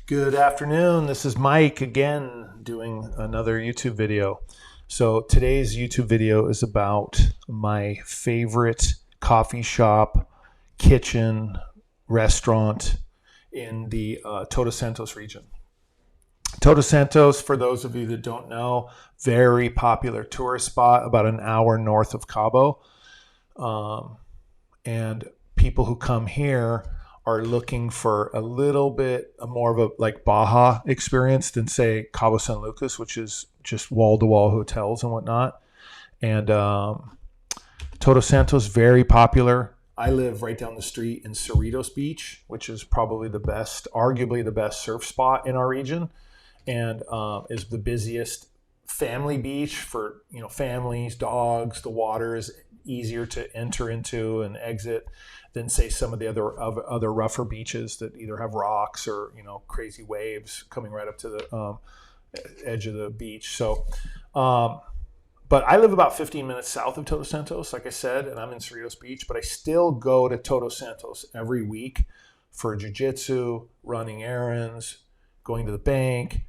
Good afternoon. This is Mike again doing another YouTube video. So today's YouTube video is about my favorite coffee shop, kitchen, restaurant in the Todos Santos region. Todos Santos, for those of you that don't know, very popular tourist spot about an hour north of Cabo. And people who come here are looking for a little bit more of a like Baja experience than say Cabo San Lucas, which is just wall-to-wall hotels and whatnot. And Todos Santos, very popular. I live right down the street in Cerritos Beach, which is probably the best, arguably the best surf spot in our region, and is the busiest family beach for families, dogs. The water is easier to enter into and exit than say some of the other rougher beaches that either have rocks or crazy waves coming right up to the edge of the beach. So, but I live about 15 minutes south of Todos Santos, like I said, and I'm in Cerritos Beach. But I still go to Todos Santos every week for jiu-jitsu, running errands, going to the bank,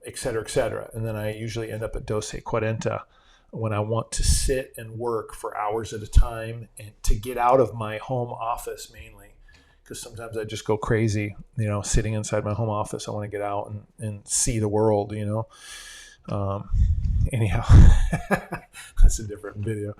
et cetera, et cetera. And then I usually end up at DOCE CUARENTA when I want to sit and work for hours at a time and to get out of my home office mainly, because sometimes I just go crazy, sitting inside my home office. I want to get out and see the world, anyhow, that's a different video.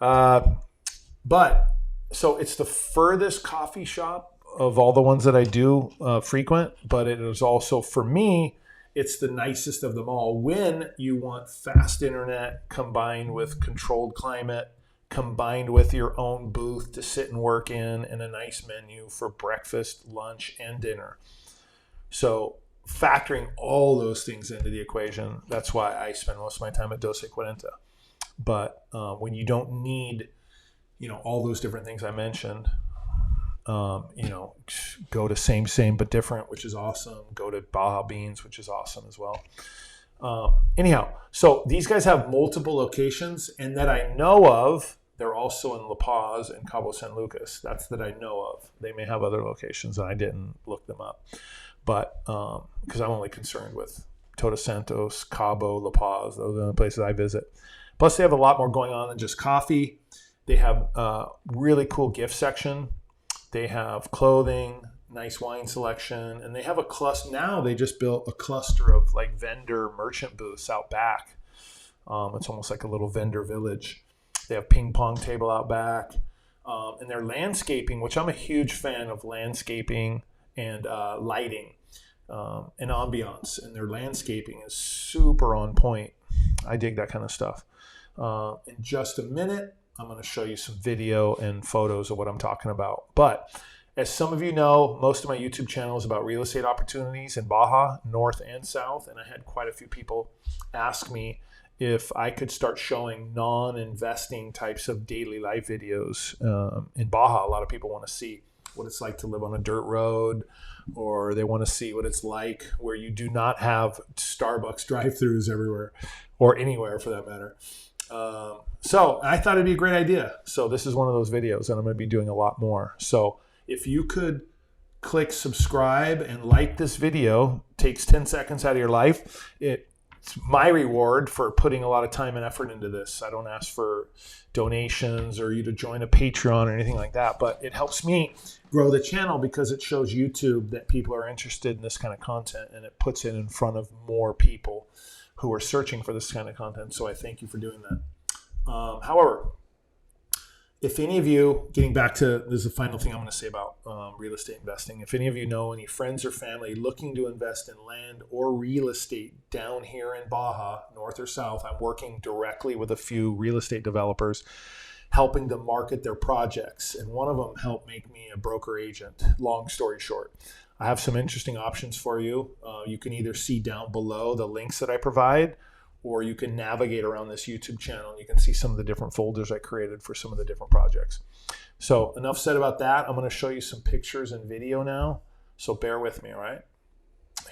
But so it's the furthest coffee shop of all the ones that I do frequent, but it is also, for me, it's the nicest of them all when you want fast internet combined with controlled climate, combined with your own booth to sit and work in, and a nice menu for breakfast, lunch, and dinner. So factoring all those things into the equation, that's why I spend most of my time at DOCE CUARENTA. But when you don't need, all those different things I mentioned, go to same but different, which is awesome. Go to Baja Beans, which is awesome as well. Anyhow, so these guys have multiple locations, and that I know of, they're also in La Paz and Cabo San Lucas. That's that I know of. They may have other locations, and I didn't look them up. But because I'm only concerned with Todos Santos, Cabo, La Paz, those are the places I visit. Plus, they have a lot more going on than just coffee. They have a really cool gift section. They have clothing, nice wine selection, and they have a cluster. Now they just built a cluster of like vendor merchant booths out back. It's almost like a little vendor village. They have ping pong table out back, and their landscaping, which I'm a huge fan of landscaping and lighting and ambiance. And their landscaping is super on point. I dig that kind of stuff. In just a minute, I'm going to show you some video and photos of what I'm talking about. But as some of you know, most of my YouTube channel is about real estate opportunities in Baja, north and south. And I had quite a few people ask me if I could start showing non-investing types of daily life videos in Baja. A lot of people want to see what it's like to live on a dirt road, or they want to see what it's like where you do not have Starbucks drive-thrus everywhere, or anywhere for that matter. So I thought it'd be a great idea. So this is one of those videos, and I'm going to be doing a lot more. So if you could click subscribe and like this video, takes 10 seconds out of your life. It's my reward for putting a lot of time and effort into this. I don't ask for donations or you to join a Patreon or anything like that, but it helps me grow the channel because it shows YouTube that people are interested in this kind of content, and it puts it in front of more people who are searching for this kind of content. So I thank you for doing that. However, if any of you, getting back to, this is the final thing I'm going to say about real estate investing. If any of you know any friends or family looking to invest in land or real estate down here in Baja, north or south, I'm working directly with a few real estate developers, helping them market their projects. And one of them helped make me a broker agent. Long story short, I have some interesting options for you. You can either see down below the links that I provide, or you can navigate around this YouTube channel and you can see some of the different folders I created for some of the different projects. So enough said about that. I'm going to show you some pictures and video now. So bear with me, all right?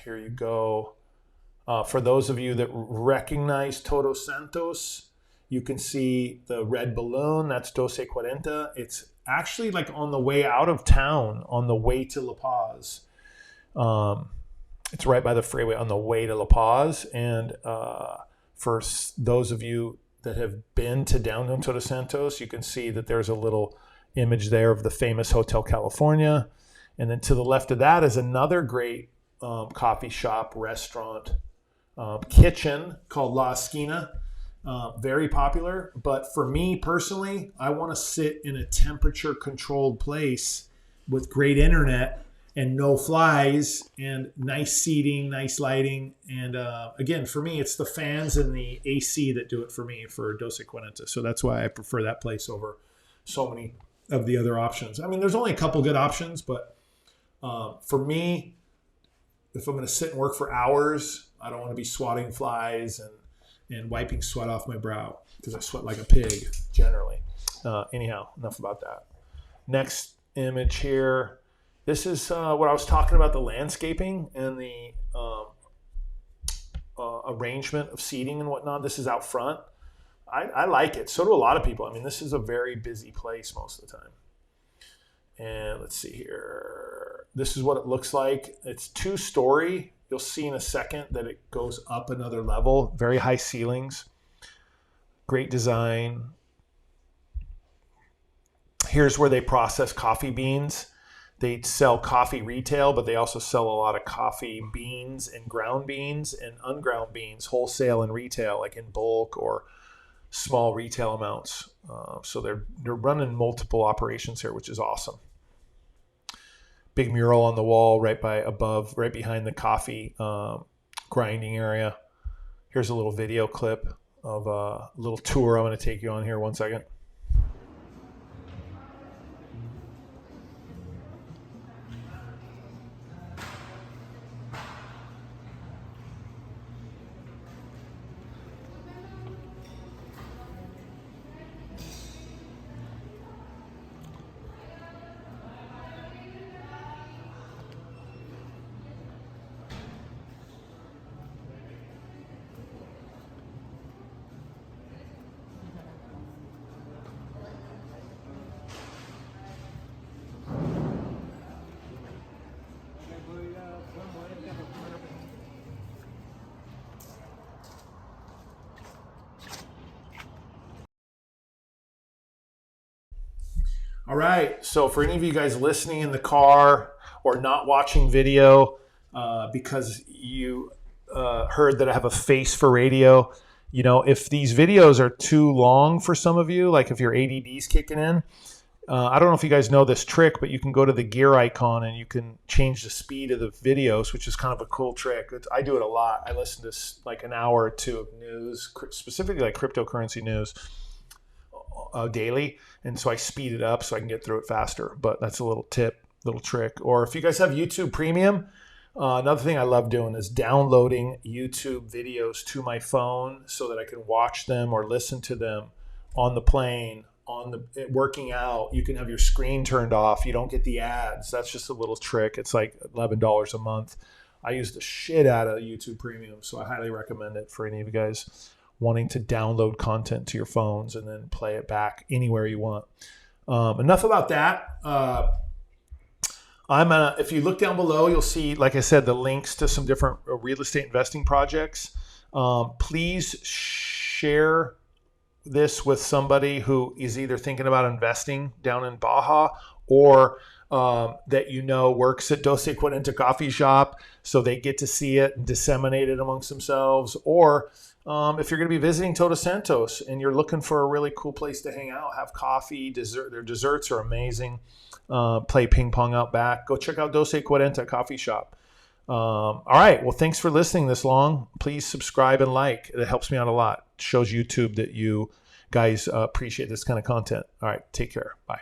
Here you go. For those of you that recognize Todos Santos, you can see the red balloon. That's DOCE CUARENTA. It's actually like on the way out of town, on the way to La Paz. It's right by the freeway on the way to La Paz. And for those of you that have been to downtown Todos Santos, you can see that there's a little image there of the famous Hotel California. And then to the left of that is another great coffee shop, restaurant, kitchen called La Esquina. Very popular. But for me personally, I want to sit in a temperature controlled place with great internet and no flies and nice seating, nice lighting. And again, for me, it's the fans and the AC that do it for me for DOCE CUARENTA. So that's why I prefer that place over so many of the other options. I mean, there's only a couple good options, but for me, if I'm going to sit and work for hours, I don't want to be swatting flies and wiping sweat off my brow because I sweat like a pig generally. Anyhow, enough about that. Next image here. This is what I was talking about, the landscaping and the arrangement of seating and whatnot. This is out front. I like it. So do a lot of people. I mean, this is a very busy place most of the time. And let's see here. This is what it looks like. It's 2-story. You'll see in a second that it goes up another level. Very high ceilings. Great design. Here's where they process coffee beans. They sell coffee retail, but they also sell a lot of coffee beans and ground beans and unground beans, wholesale and retail, like in bulk or small retail amounts. So they're running multiple operations here, which is awesome. Big mural on the wall right behind the coffee grinding area. Here's a little video clip of a little tour I'm going to take you on here. One second. All right. So for any of you guys listening in the car or not watching video because you heard that I have a face for radio, you know, if these videos are too long for some of you, like if your ADD's kicking in, I don't know if you guys know this trick, but you can go to the gear icon and you can change the speed of the videos, which is kind of a cool trick. I do it a lot. I listen to like an hour or two of news, specifically like cryptocurrency news daily. And so I speed it up so I can get through it faster. But that's a little tip, little trick. Or if you guys have YouTube Premium, another thing I love doing is downloading YouTube videos to my phone so that I can watch them or listen to them on the plane, working out. You can have your screen turned off. You don't get the ads. That's just a little trick. It's like $11 a month. I use the shit out of YouTube Premium, so I highly recommend it for any of you guys wanting to download content to your phones and then play it back anywhere you want. Enough about that. If you look down below, you'll see, like I said, the links to some different real estate investing projects. Please share this with somebody who is either thinking about investing down in Baja or that you know works at DOCE CUARENTA coffee shop, so they get to see it and disseminate it amongst themselves. Or if you're going to be visiting Todos Santos and you're looking for a really cool place to hang out, have coffee, dessert. Their desserts are amazing. Play ping pong out back. Go check out DOCE CUARENTA coffee shop. All right. Well, thanks for listening this long. Please subscribe and like. It helps me out a lot. It shows YouTube that you guys appreciate this kind of content. All right. Take care. Bye.